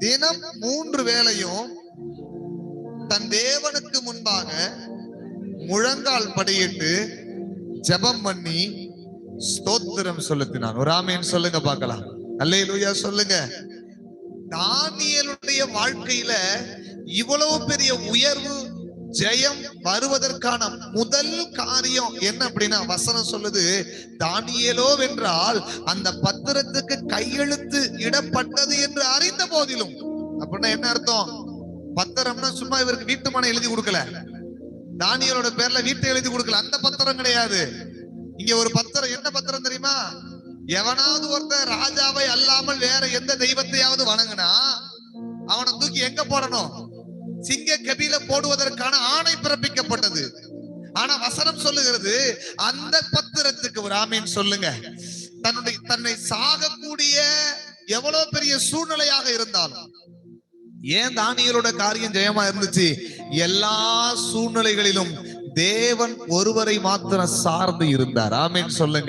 தினம் 3 வேளையும் தன் தேவனுக்கு முன்பாக முழங்கால் படியிட்டு ஜெபம் பண்ணி ஸ்தோத்திரம் செலுத்தினான். ஒரு ஆமென் சொல்லுங்க பார்க்கலாம். அல்லேலூயா சொல்லுங்க. தானியேலுடைய வாழ்க்கையில இவ்வளவு பெரிய உயர்வு ஜெயம் வருவதற்கான முதல் காரியம் என்ன அப்படின்னா, வசனம் சொல்லுது, தானியேலோ வென்றால் அந்த பத்திரத்துக்கு கையெழுத்து இடப்பட்டது என்று அறிந்த போதிலும். அப்படின்னா என்ன அர்த்தம்? பத்திரம்னா சும்மா இவருக்கு வீட்டு மனை எழுதி கொடுக்கல, தானியேலோட பேர்ல வீட்டை எழுதி கொடுக்கல, அந்த பத்திரம் கிடையாது. இங்க ஒரு பத்திரம், என்ன பத்திரம் தெரியுமா? எவனாவது ஒருத்தர் ராஜாவை அல்லாமல் வேற எந்த தெய்வத்தையாவது வணங்குனா அவனை தூக்கி எங்க போடணும்? சிங்க கபில போடுவதற்கான ஆணை பிறப்பிக்கப்பட்டது. ஆனா வசனம் சொல்லுகிறது, அந்த பத்திரத்துக்கு ஒரு ஆமீன் சொல்லுங்க. தன்னை சாகக்கூடிய எவ்வளவு பெரிய சூழ்நிலையாக இருந்தாலும், ஏன் தானியேலோட காரியம் ஜெயமா இருந்துச்சு? எல்லா சூழ்நிலைகளிலும் தேவன் ஒருவரை மாத்திரம் சார்ந்து இருந்தார். ஆமீன் சொல்லுங்க.